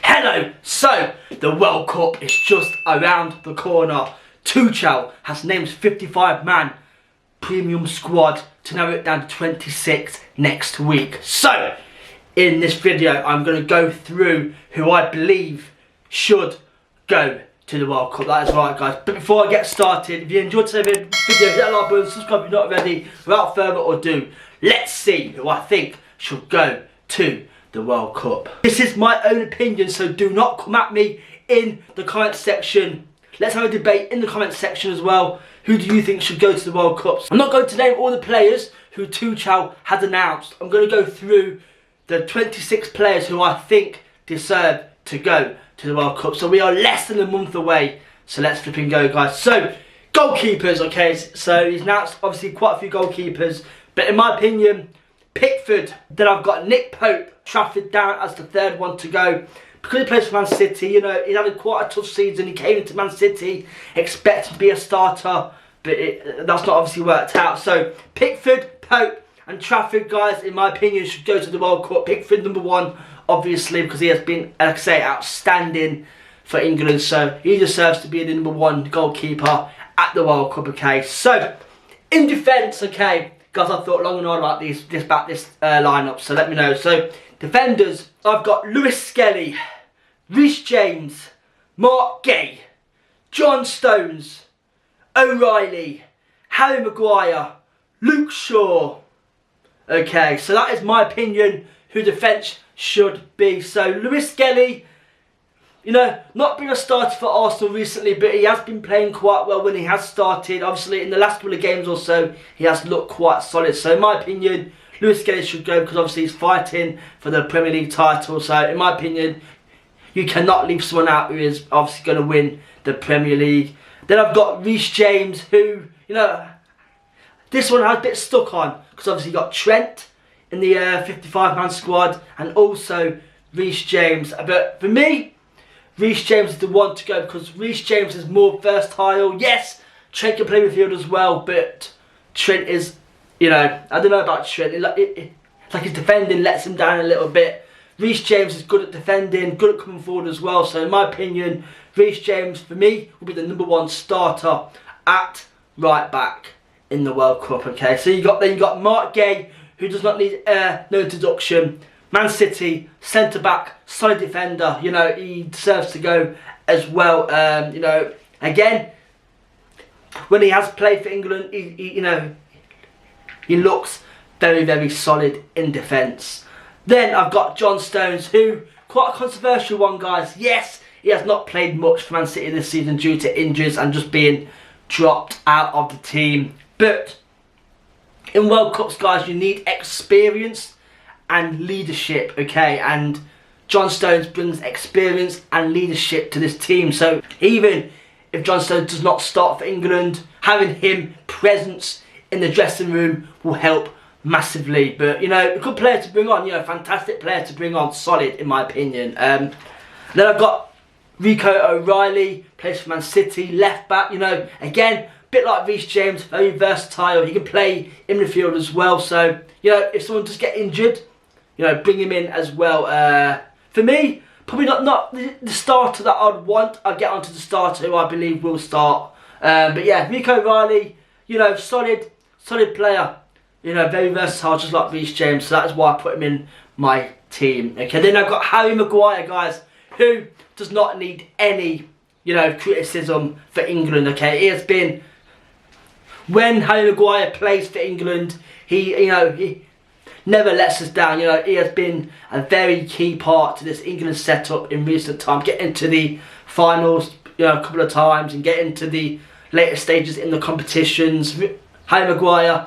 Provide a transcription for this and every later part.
Hello! So, the World Cup is just around the corner. Tuchel has named 55-man premium squad to narrow it down to 26 next week. So, in this video, I'm going to go through who I believe should go to the World Cup. That is right, guys. But before I get started, if you enjoyed today's video, hit that like button, subscribe if you're not already. Without further ado, let's see who I think should go to the World Cup. This is my own opinion, so do not come at me in the comment section. Let's have a debate in the comment section as well. Who do you think should go to the World Cup? I'm not going to name all the players who Tuchel has announced. I'm going to go through the 26 players who I think deserve to go to the World Cup. So we are less than a month away. So let's flipping go, guys. So, goalkeepers, okay. So he's announced obviously quite a few goalkeepers. But in my opinion, Pickford. Then I've got Nick Pope, Trafford down as the third one to go. Because he plays for Man City, you know, he's having quite a tough season. He came into Man City expected to be a starter, but that's not obviously worked out. So, Pickford, Pope and Trafford, guys, in my opinion, should go to the World Cup. Pickford number one, obviously, because he has been, like I say, outstanding for England. So, he deserves to be the number one goalkeeper at the World Cup, okay. So, in defence, okay, guys, I thought long and hard about this lineup, so let me know. So, defenders, I've got Lewis Skelly, Reece James, Mark Gay, John Stones, O'Reilly, Harry Maguire, Luke Shaw. Okay, so that is my opinion who defence should be. So, Lewis Skelly, you know, not been a starter for Arsenal recently, but he has been playing quite well when he has started. Obviously, in the last couple of games or so, he has looked quite solid. So, in my opinion, Lewis Skelly should go because obviously he's fighting for the Premier League title. So, in my opinion, you cannot leave someone out who is obviously going to win the Premier League. Then I've got Reece James, who, you know, this one I was a bit stuck on because obviously you got Trent in the 55-man squad and also Reece James. But for me, Reece James is the one to go because Reece James is more versatile. Yes, Trent can play midfield as well, but Trent is, you know, I don't know about Trent. It's like his defending lets him down a little bit. Reece James is good at defending, good at coming forward as well. So in my opinion, Reece James for me will be the number one starter at right back in the World Cup. Okay, so you got Mark Gay, who does not need no introduction. Man City, centre-back, solid defender, you know, he deserves to go as well. You know, again, when he has played for England, you know, he looks very, very solid in defence. Then I've got John Stones, who, quite a controversial one, guys. Yes, he has not played much for Man City this season due to injuries and just being dropped out of the team. But in World Cups, guys, you need experience and leadership, okay, and John Stones brings experience and leadership to this team. So even if John Stones does not start for England, having him presence in the dressing room will help massively. But, you know, a good player to bring on, you know, fantastic player to bring on, solid in my opinion. Then I've got Rico O'Reilly, plays for Man City, left back, you know, again, a bit like Reece James, very versatile. He can play in the field as well. So, you know, if someone does get injured, you know, bring him in as well. For me, probably not the starter that I'd want. I'll get onto the starter who I believe will start. But yeah, Rico O'Reilly, you know, solid player. You know, very versatile, just like Reece James. So that is why I put him in my team. Okay, then I've got Harry Maguire, guys, who does not need any, you know, criticism for England. Okay, he has been, when Harry Maguire plays for England, he never lets us down. You know, he has been a very key part to this England setup in recent time. Getting to the finals, you know, a couple of times and getting to the later stages in the competitions. Harry Maguire,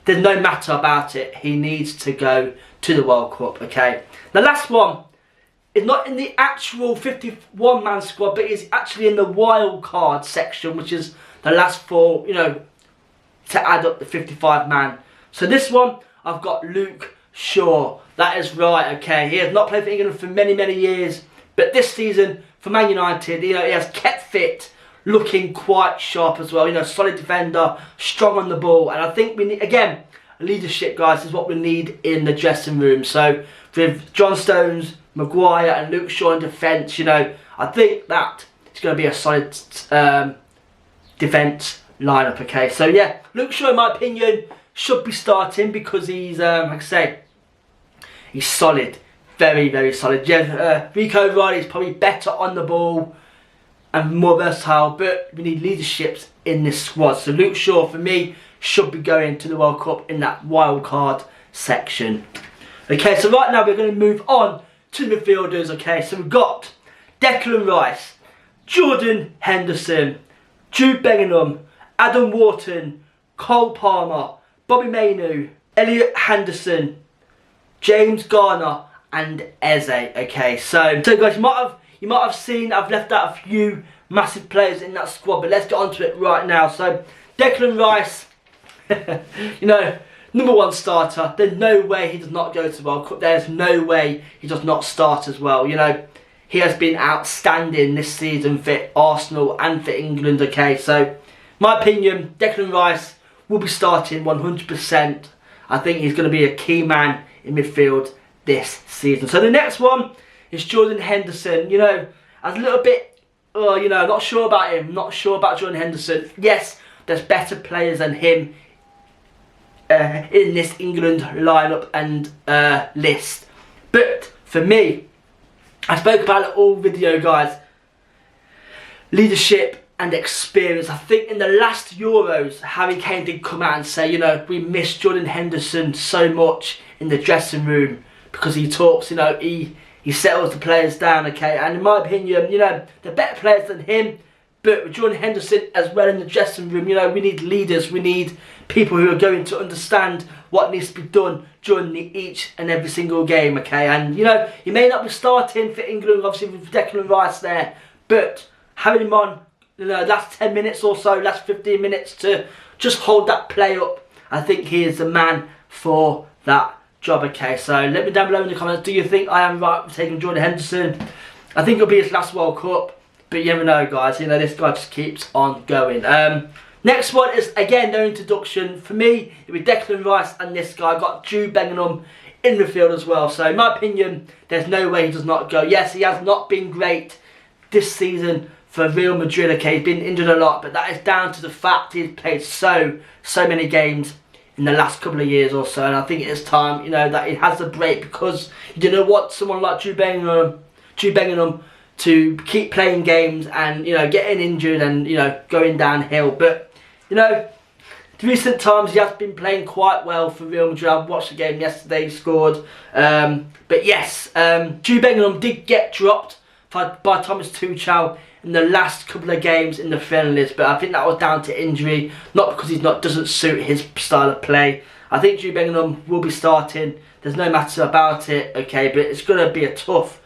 there's no matter about it. He needs to go to the World Cup, okay? The last one is not in the actual 51-man squad, but is actually in the wild card section, which is the last four, you know, to add up the 55-man. So this one, I've got Luke Shaw. That is right, okay. He has not played for England for many, many years. But this season, for Man United, you know, he has kept fit, looking quite sharp as well. You know, solid defender, strong on the ball. And I think we need, again, leadership, guys, is what we need in the dressing room. So, with John Stones, Maguire and Luke Shaw in defence, you know, I think that it's going to be a solid defence lineup, okay? So yeah, Luke Shaw, in my opinion, should be starting because he's, like I say, he's solid. Very, very solid. Yeah, Rico Riley is probably better on the ball and more versatile, but we need leaderships in this squad. So Luke Shaw, for me, should be going to the World Cup in that wild card section. Okay, so right now we're going to move on to the midfielders, okay? So we've got Declan Rice, Jordan Henderson, Jude Bellingham, Adam Wharton, Cole Palmer, Bobby Mainu, Elliot Henderson, James Garner, and Eze. Okay, so guys, you might have seen I've left out a few massive players in that squad, but let's get onto it right now. So Declan Rice, you know, #1 starter. There's no way he does not go to the World Cup. There's no way he does not start as well. You know, he has been outstanding this season for Arsenal and for England. Okay, so my opinion, Declan Rice will be starting 100%. I think he's going to be a key man in midfield this season. So the next one is Jordan Henderson. You know, I was a little bit, you know, not sure about him. Not sure about Jordan Henderson. Yes, there's better players than him in this England lineup and list. But for me, I spoke about it all video, guys. Leadership and experience. I think in the last Euros, Harry Kane did come out and say, you know, we miss Jordan Henderson so much in the dressing room because he talks, you know, he settles the players down, okay? And in my opinion, you know, they're better players than him, but with Jordan Henderson as well in the dressing room, you know, we need leaders, we need people who are going to understand what needs to be done during each and every single game, okay? And, you know, you may not be starting for England, obviously, with Declan Rice there, but having him on, you know, last 10 minutes or so, last 15 minutes to just hold that play up, I think he is the man for that job, okay? So let me down below in the comments, do you think I am right for taking Jordan Henderson? I think it'll be his last World Cup, but you never know, guys. You know, this guy just keeps on going. Next one is, again, no introduction. For me, it'll be Declan Rice and this guy. I've got Jude Bellingham in midfield as well. So in my opinion, there's no way he does not go. Yes, he has not been great this season for Real Madrid, okay? He's been injured a lot, but that is down to the fact he's played so many games in the last couple of years or so, and I think it is time, you know, that he has a break because you don't want someone like Jude Bellingham to keep playing games and, you know, getting injured and, you know, going downhill. But, you know, in recent times he has been playing quite well for Real Madrid. I watched the game yesterday, he scored. But yes, Jude Bellingham did get dropped by Thomas Tuchel in the last couple of games in the friendlies, but I think that was down to injury, not because he doesn't suit his style of play. I think Jude Bellingham will be starting. There's no matter about it, okay? But it's going to be a tough,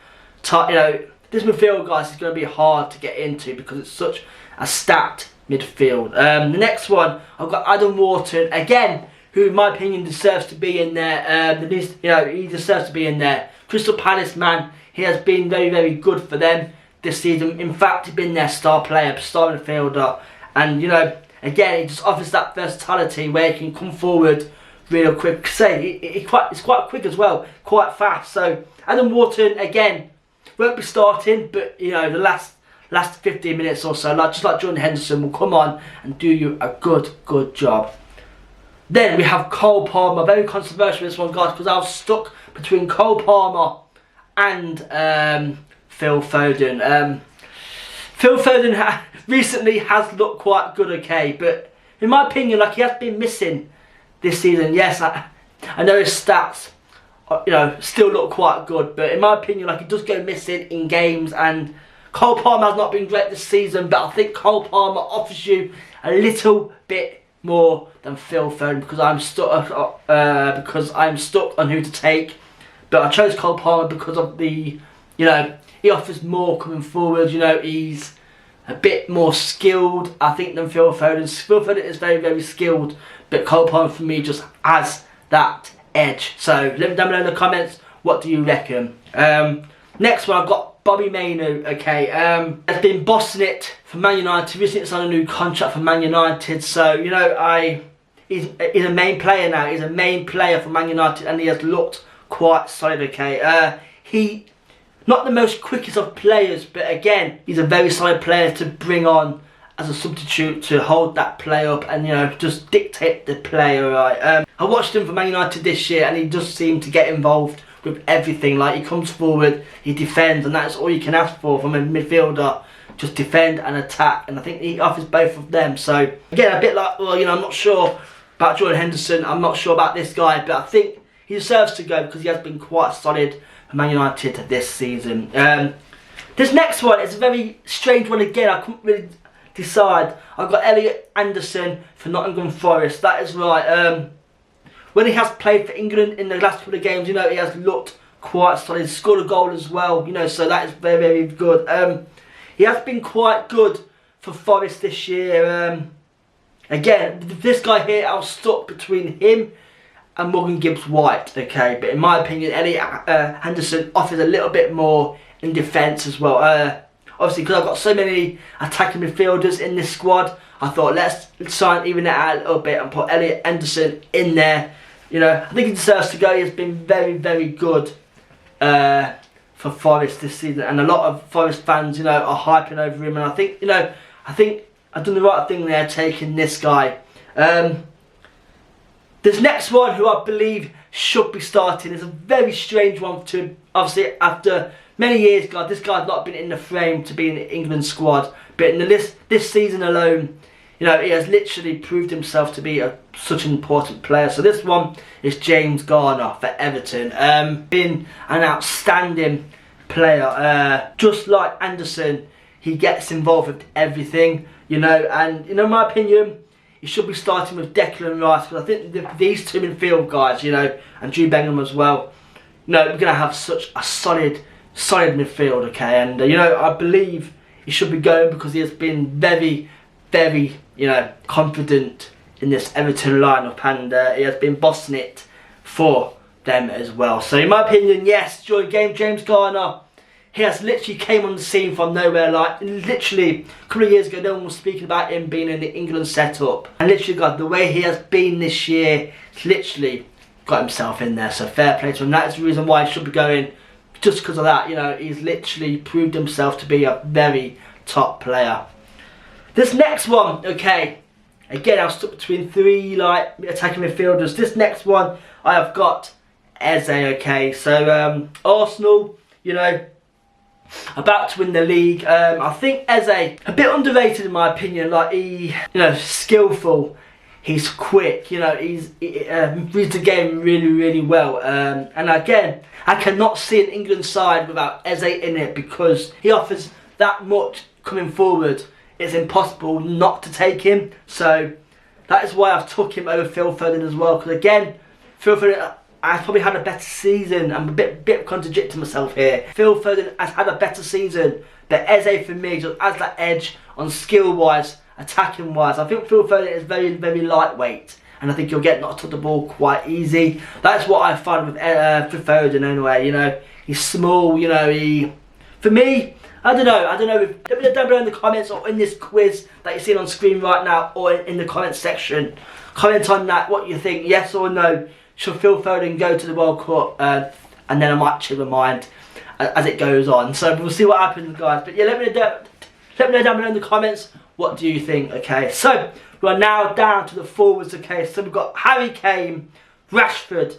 you know, this midfield, guys, is going to be hard to get into because it's such a stacked midfield. The next one, I've got Adam Wharton again, who in my opinion deserves to be in there. You know, he deserves to be in there. Crystal Palace, man, he has been very good for them this season. In fact, he's been their star player, star midfielder, and, you know, again, he just offers that versatility where he can come forward real quick. It's quite quick as well, quite fast. So Adam Wharton again won't be starting, but, you know, the last 15 minutes or so, just like Jordan Henderson, will come on and do you a good job. Then we have Cole Palmer. Very controversial this one, guys, because I was stuck between Cole Palmer and Phil Foden. Phil Foden recently has looked quite good, okay, but in my opinion, like, he has been missing this season. Yes, I know his stats, you know, still look quite good, but in my opinion, like, he does go missing in games, and Cole Palmer has not been great this season, but I think Cole Palmer offers you a little bit more than Phil Foden because I'm stuck on who to take. But I chose Cole Palmer because of the, you know, he offers more coming forward. You know, he's a bit more skilled, I think, than Phil Foden. Phil Foden is very skilled, but Cole Palmer for me just has that edge. So let me down below in the comments, what do you reckon? Next one, I've got Bobby Mainu, okay. Has been bossing it for Man United. Recently signed a new contract for Man United, so, you know, he's a main player now. He's a main player for Man United, and he has looked quite solid, okay. He not the most quickest of players, but again, he's a very solid player to bring on as a substitute to hold that play up and, you know, just dictate the play, alright. I watched him for Man United this year and he does seem to get involved with everything. Like, he comes forward, he defends, and that's all you can ask for from a midfielder. Just defend and attack, and I think he offers both of them. So again, a bit like, well, you know, I'm not sure about Jordan Henderson, I'm not sure about this guy, but I think he deserves to go because he has been quite solid for Man United this season. This next one is a very strange one again. I couldn't really decide. I've got Elliot Anderson for Nottingham Forest. That is right. When he has played for England in the last couple of games, you know, he has looked quite solid. Scored a goal as well, you know, so that is very, very good. He has been quite good for Forest this year. Again, this guy here, I was stuck between him and Morgan Gibbs-White, okay? But in my opinion, Elliot Henderson offers a little bit more in defence as well. Obviously, because I've got so many attacking midfielders in this squad, I thought let's try and even it out a little bit and put Elliot Henderson in there. You know, I think he deserves to go. He has been very, very good for Forest this season, and a lot of Forest fans, you know, are hyping over him. And I think, you know, I think I've done the right thing there, taking this guy. This next one, who I believe should be starting, is a very strange one to, obviously, after many years, God, this guy's not been in the frame to be in the England squad, but in the this season alone, you know, he has literally proved himself to be such an important player. So this one is James Garner for Everton. Been an outstanding player. Just like Anderson, he gets involved with everything, you know, and, you know, in my opinion, he should be starting with Declan Rice, because I think these two midfield guys, you know, and Jude Bellingham as well, you know, we're going to have such a solid midfield, okay? And, you know, I believe he should be going because he has been very, very, you know, confident in this Everton lineup, and he has been bossing it for them as well. So in my opinion, yes, during the game, James Garner, he has literally came on the scene from nowhere. Like, literally a couple of years ago, no one was speaking about him being in the England setup, and literally, God, the way he has been this year, he's literally got himself in there. So fair play to him. That is the reason why he should be going, just because of that. You know, he's literally proved himself to be a very top player. This next one, okay, again, I was stuck between three, like, attacking midfielders. This next one, I have got Eze, okay. So, Arsenal, you know, about to win the league. I think Eze, a bit underrated in my opinion. Like, he, you know, skillful, he's quick, you know, he reads the game really, really well. And again, I cannot see an England side without Eze in it, because he offers that much coming forward. It's impossible not to take him. So that is why I've took him over Phil Foden as well. Because again, Phil Foden, I've probably had a better season. I'm a bit contradicting myself here. Phil Foden has had a better season, but Eze for me just has that edge on skill-wise, attacking-wise. I think Phil Foden is very, very lightweight, and I think he'll get knocked off the ball quite easy. That's what I find with Foden anyway. You know, he's small. You know, for me, I don't know. Let me know down below in the comments or in this quiz that you're seeing on screen right now, or in the comments section. Comment on that, what you think, yes or no. Should Phil Foden go to the World Cup? And then I might change my mind as it goes on. So we'll see what happens, guys. But yeah, let me know down below in the comments, what do you think, okay? So we're now down to the forwards, okay? So we've got Harry Kane, Rashford,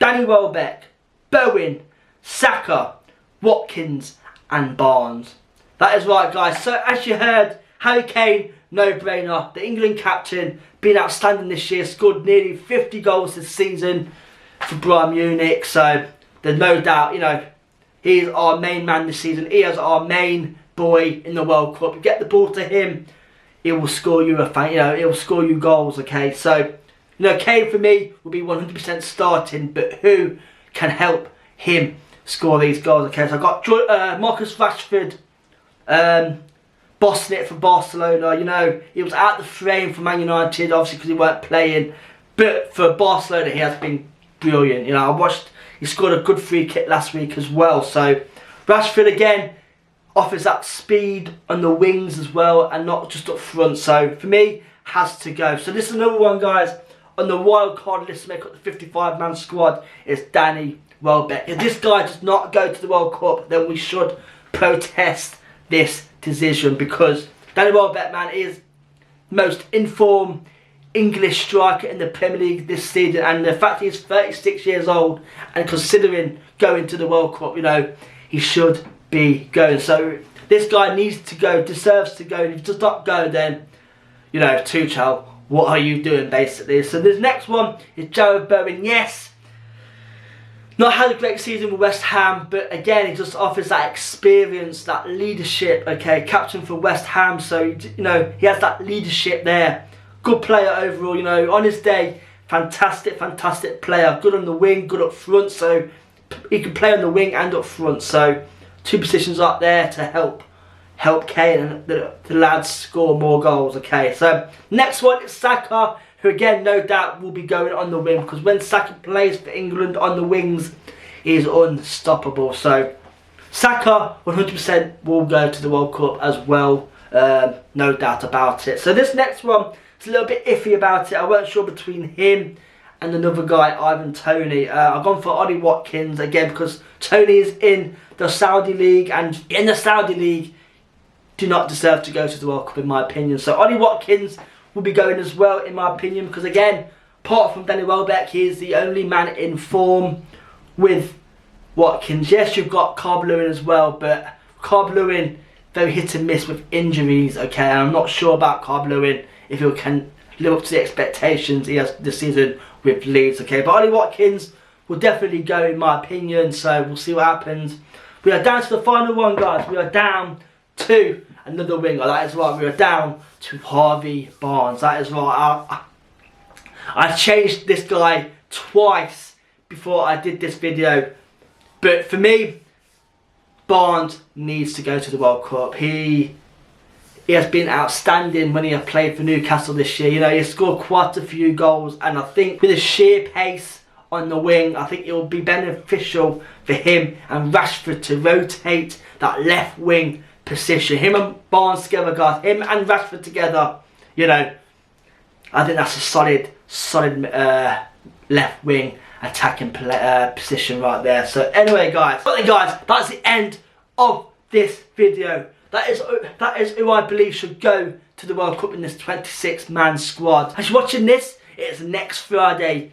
Danny Welbeck, Bowen, Saka, Watkins, and Barnes. That is right, guys. So as you heard, Harry Kane, no-brainer. The England captain, been outstanding this year, scored nearly 50 goals this season for Bayern Munich. So there's no doubt, you know, he is our main man this season. He is our main boy in the World Cup. You get the ball to him, he will score you he will score you goals, okay? So, you know, Kane for me will be 100% starting, but who can help him score these goals, okay? So I've got Marcus Rashford, bossing it for Barcelona. You know, he was out the frame for Man United, obviously, because he weren't playing. But for Barcelona, he has been brilliant. You know, I watched, he scored a good free kick last week as well. So Rashford, again, offers that speed on the wings as well, and not just up front. So for me, has to go. So this is another one, guys, on the wild card list to make up the 55-man squad. It's Danny Welbeck. If this guy does not go to the World Cup, then we should protest this decision, because Danny Welbeck, man, is most informed English striker in the Premier League this season, and the fact he's 36 years old and considering going to the World Cup, you know, he should be going. So this guy needs to go, deserves to go, and if he does not go, then, you know, Tuchel, what are you doing, basically? So this next one is Jared Bowen. Yes, not had a great season with West Ham, but again, he just offers that experience, that leadership, okay, captain for West Ham, so, you know, he has that leadership there. Good player overall, you know, on his day, fantastic player. Good on the wing, good up front, so he can play on the wing and up front. So 2 positions up there to help Kane and the lads score more goals, okay. So next one is Saka, who again, no doubt will be going on the wing, because when Saka plays for England on the wings, he is unstoppable. So Saka 100% will go to the World Cup as well, no doubt about it. So this next one, it's a little bit iffy about it. I weren't sure between him and another guy, Ivan Toney. I've gone for Ollie Watkins again, because Toney is in the Saudi League, and in the Saudi League do not deserve to go to the World Cup, in my opinion. So Ollie Watkins will be going as well, in my opinion, because again, apart from Danny Welbeck, he is the only man in form with Watkins. Yes, you've got Calvert-Lewin as well, but Calvert-Lewin very hit and miss with injuries, okay, and I'm not sure about Calvert-Lewin if he can live up to the expectations he has this season with Leeds, okay. But Ollie Watkins will definitely go, in my opinion, so we'll see what happens. We are down to the final one, guys. We are down to another winger. That is right, we are down to Harvey Barnes. That is right. I changed this guy twice before I did this video, but for me, Barnes needs to go to the World Cup. He has been outstanding when he has played for Newcastle this year. You know, he has scored quite a few goals, and I think with his sheer pace on the wing, I think it will be beneficial for him and Rashford to rotate that left wing position. Him and Barnes together, guys. Him and Rashford together, you know, I think that's a solid left wing attacking position right there. So anyway, guys, that's the end of this video. That is who I believe should go to the World Cup in this 26-man squad. As you're watching this, it's next Friday.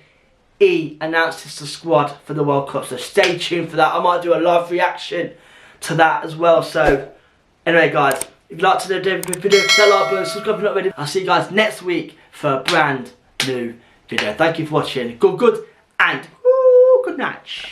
He announces the squad for the World Cup, so stay tuned for that. I might do a live reaction to that as well. So anyway, guys, if you like to do the video, hit that like button, subscribe if you're not ready. I'll see you guys next week for a brand new video. Thank you for watching. Good, and good night.